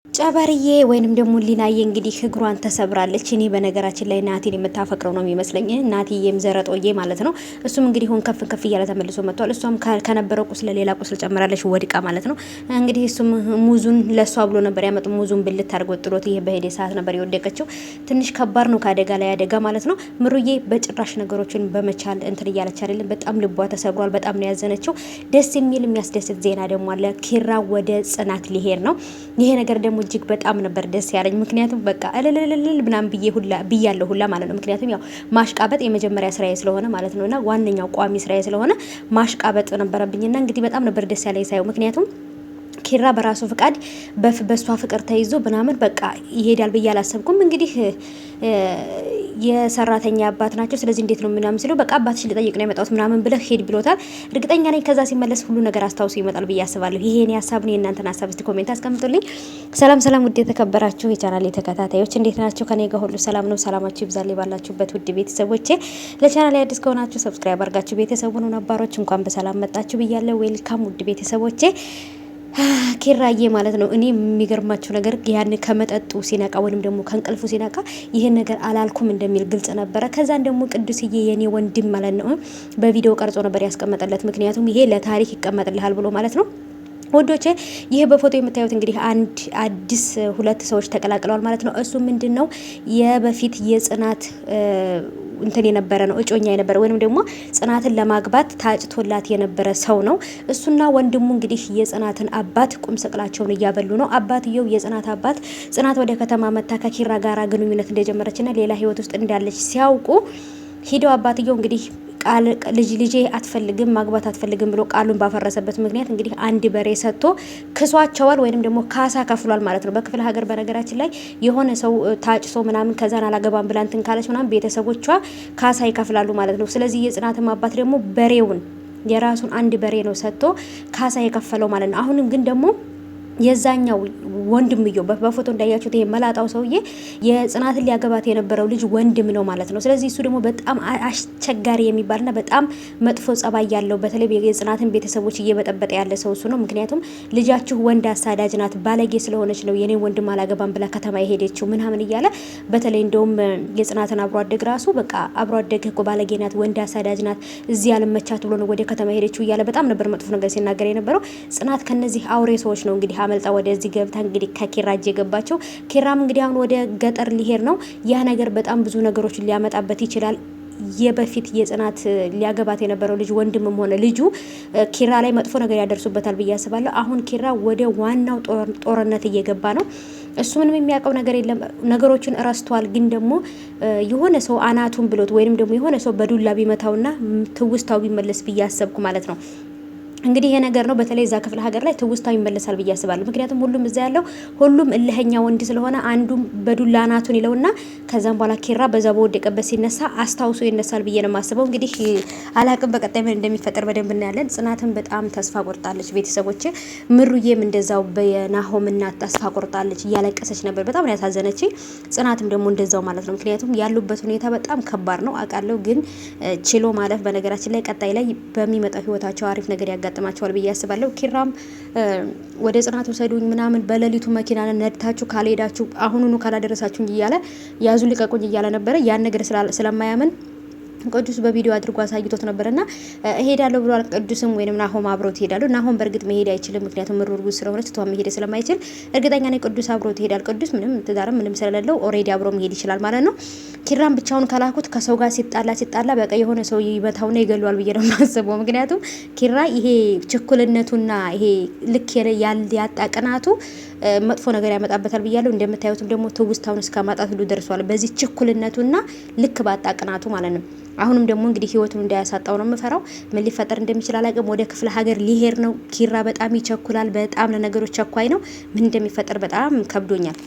ጨበርዬ ወይንም ደግሞ ሊናዬ እንግዲህ እግሯን ተሰብራለች። እኔ በነገራችን ላይ ናቲን የምታፈቅረው ነው የሚመስለኝ። ናቲዬም ዘረጦዬ ማለት ነው። እሱም እንግዲህ ሁን ከፍ እያለ ተመልሶ መጥቷል። እሷም ከነበረው ቁስል ሌላ ቁስል ጨምራለች ወድቃ ማለት ነው። እንግዲህ እሱም ሙዙን ለሷ ብሎ ነበር ያመጡ ሙዙን ብልት አድርጎ ጥሎት ይሄ በሄደ ሰዓት ነበር የወደቀችው። ትንሽ ከባድ ነው፣ ከአደጋ ላይ አደጋ ማለት ነው። ምሩዬ በጭራሽ ነገሮችን በመቻል እንትን እያለች አይደለም። በጣም ልቧ ተሰብሯል። በጣም ነው ያዘነችው። ደስ የሚል የሚያስደስት ዜና ደግሞ አለ። ኪራ ወደ ጽናት ሊሄድ ነው። ይሄ ነገር ደግሞ እጅግ በጣም ነበር ደስ ያለኝ። ምክንያቱም በቃ እልልልል ምናምን ብያለሁ ሁላ ማለት ነው። ምክንያቱም ያው ማሽቃበጥ የመጀመሪያ ስራዬ ስለሆነ ማለት ነውና ዋነኛው ቋሚ ስራዬ ስለሆነ ማሽቃበጥ ነበረብኝና እንግዲህ በጣም ነበር ደስ ያለኝ ሳይው። ምክንያቱም ኪራ በራሱ ፍቃድ በሷ ፍቅር ተይዞ ምናምን በቃ ይሄዳል ብዬ አላሰብኩም። እንግዲህ የሰራተኛ አባት ናቸው። ስለዚህ እንዴት ነው ምናምን ሲሉ በቃ አባትሽ ልጠይቅ ነው የመጣሁት ምናምን ብለህ ሄድ ብሎታል። እርግጠኛ ነኝ ከዛ ሲመለስ ሁሉ ነገር አስታውሶ ይመጣል ብዬ አስባለሁ። ይሄ የኔ ሀሳብ ነው። የእናንተን ሀሳብ እስቲ ኮሜንት አስቀምጡልኝ። ሰላም ውድ የተከበራችሁ የቻናሌ ተከታታዮች እንዴት ናችሁ? ከኔ ጋር ሁሉ ሰላም ነው። ሰላማችሁ ይብዛልኝ ባላችሁበት ውድ ቤተሰቦቼ። ለቻናሌ አዲስ ከሆናችሁ ሰብስክራይብ አድርጋችሁ ቤተሰቡን ነባሮች እንኳን በሰላም መጣችሁ ብያለሁ። ዌልካም ውድ ቤተሰቦቼ። ኪራዬ ማለት ነው። እኔ የሚገርማቸው ነገር ያን ከመጠጡ ሲነቃ ወይንም ደግሞ ከእንቅልፉ ሲነቃ ይሄን ነገር አላልኩም እንደሚል ግልጽ ነበረ። ከዛን ደግሞ ቅዱስዬ የኔ ወንድም ማለት ነው በቪዲዮ ቀርጾ ነበር ያስቀመጠለት። ምክንያቱም ይሄ ለታሪክ ይቀመጥልሃል ብሎ ማለት ነው። ወዶቼ ይሄ በፎቶ የምታዩት እንግዲህ አንድ አዲስ ሁለት ሰዎች ተቀላቅለዋል ማለት ነው። እሱ ምንድነው የበፊት የጽናት እንትን የነበረ ነው እጮኛ የነበረ ወይንም ደግሞ ጽናትን ለማግባት ታጭቶላት የነበረ ሰው ነው። እሱና ወንድሙ እንግዲህ የጽናትን አባት ቁም ስቅላቸውን እያበሉ ነው። አባትየው የጽናት አባት ጽናት ወደ ከተማ መታ ከኪራ ጋራ ግንኙነት እንደጀመረችና ሌላ ህይወት ውስጥ እንዳለች ሲያውቁ ሂደው አባትየው እንግዲህ ልጄ አትፈልግም ማግባት አትፈልግም ብሎ ቃሉን ባፈረሰበት ምክንያት እንግዲህ አንድ በሬ ሰጥቶ ክሷቸዋል ወይንም ደግሞ ካሳ ከፍሏል ማለት ነው። በክፍለ ሀገር በነገራችን ላይ የሆነ ሰው ታጭሶ ምናምን ከዛን አላገባም ብላ እንትን ካለች ምናምን ቤተሰቦቿ ካሳ ይከፍላሉ ማለት ነው። ስለዚህ የጽናትም አባት ደግሞ በሬውን የራሱን አንድ በሬ ነው ሰጥቶ ካሳ የከፈለው ማለት ነው። አሁንም ግን ደግሞ የዛኛው ወንድምየው በፎቶ እንዳያችሁት ይሄ መላጣው ሰውዬ የጽናትን ሊያገባት የነበረው ልጅ ወንድም ነው ማለት ነው። ስለዚህ እሱ ደግሞ በጣም አስቸጋሪ የሚባልና በጣም መጥፎ ጸባይ ያለው በተለይ የጽናትን ቤተሰቦች እየበጠበጠ ያለ ሰው እሱ ነው። ምክንያቱም ልጃችሁ ወንድ አሳዳጅ ናት፣ ባለጌ ስለሆነች ነው የኔ ወንድም አላገባም ብላ ከተማ የሄደችው ምናምን እያለ በተለይ እንደውም የጽናትን አብሮ አደግ ራሱ በቃ አብሮ አደግ እኮ ባለጌ ናት፣ ወንድ አሳዳጅ ናት፣ እዚህ ያለመቻት ብሎ ነው ወደ ከተማ የሄደችው እያለ በጣም ነበር መጥፎ ነገር ሲናገር የነበረው። ጽናት ከነዚህ አውሬ ሰዎች ነው እንግዲህ አመልጣ ወደዚህ ገብታ እንግዲህ ከኪራ እጅ የገባቸው። ኪራም እንግዲህ አሁን ወደ ገጠር ሊሄድ ነው። ያ ነገር በጣም ብዙ ነገሮችን ሊያመጣበት ይችላል። የበፊት የጽናት ሊያገባት የነበረው ልጅ ወንድምም ሆነ ልጁ ኪራ ላይ መጥፎ ነገር ያደርሱበታል ብዬ አስባለሁ። አሁን ኪራ ወደ ዋናው ጦርነት እየገባ ነው። እሱ ምንም የሚያውቀው ነገር የለም። ነገሮችን እረስቷል። ግን ደግሞ የሆነ ሰው አናቱን ብሎት ወይንም ደግሞ የሆነ ሰው በዱላ ቢመታውና ትውስታው ቢመለስ ብዬ አሰብኩ ማለት ነው። እንግዲህ ይሄ ነገር ነው በተለይ እዛ ክፍለ ሀገር ላይ ትውስታው ይመለሳል ብዬ አስባለሁ። ምክንያቱም ሁሉም እዛ ያለው ሁሉም እልህኛ ወንድ ስለሆነ አንዱም በዱላ አናቱን ይለውና ከዛም በኋላ ኪራ በዛ በወደቀበት ሲነሳ አስታውሶ ይነሳል ብዬ ነው የማስበው። እንግዲህ አላቅም በቀጣይ ምን እንደሚፈጠር በደንብ እናያለን። ጽናትን በጣም ተስፋ ቆርጣለች። ቤተሰቦች ምሩዬም እንደዛው በናሆም እናት ተስፋ ቆርጣለች፣ እያለቀሰች ነበር። በጣም ነው ያሳዘነች። ጽናትም ደግሞ እንደዛው ማለት ነው። ምክንያቱም ያሉበት ሁኔታ በጣም ከባድ ነው አውቃለሁ። ግን ችሎ ማለፍ በነገራችን ላይ ቀጣይ ላይ በሚመጣው ህይወታቸው አሪፍ ነገር ያጋጥማቸዋል ብዬ አስባለሁ። ኪራም ወደ ጽናት ወሰዱኝ ምናምን በሌሊቱ መኪና ነድታችሁ ካልሄዳችሁ አሁኑኑ ካላደረሳችሁኝ እያለ ያዙ ልቀቁኝ እያለ ነበረ። ያን ነገር ስለማያምን ቅዱስ በቪዲዮ አድርጎ አሳይቶት ነበርና እሄዳለሁ ብሏል። ቅዱስም ወይንም ናሆም አብሮት ይሄዳሉ። ናሆም በእርግጥ መሄድ አይችልም፣ ምክንያቱም ምሩርጉዝ ስለሆነች ተቷ መሄድ ስለማይችል እርግጠኛ ነኝ ቅዱስ አብሮት ይሄዳል። ቅዱስ ምንም ትዳርም ምንም ስለሌለው ኦሬዲ አብሮ መሄድ ይችላል ማለት ነው። ኪራም ብቻውን ከላኩት ከሰው ጋር ሲጣላ በቃ የሆነ ሰው ይመታውና ይገለዋል ብዬ ነው የማስበው። ምክንያቱም ኪራ ይሄ ችኩልነቱና ይሄ ልክ ያጣ ቅናቱ መጥፎ ነገር ያመጣበታል ብያለሁ። እንደምታዩትም ደግሞ ትውስታውን እስከ ማጣት ሁሉ ደርሷል በዚህ ችኩልነቱና ልክ ባጣ ቅናቱ ማለት ነው። አሁንም ደግሞ እንግዲህ ህይወቱን እንዳያሳጣው ነው የምፈራው። ምን ሊፈጠር እንደሚችል አላውቅም። ወደ ክፍለ ሀገር ሊሄድ ነው ኪራ። በጣም ይቸኩላል። በጣም ለነገሮች ቸኳይ ነው። ምን እንደሚፈጠር በጣም ከብዶኛል።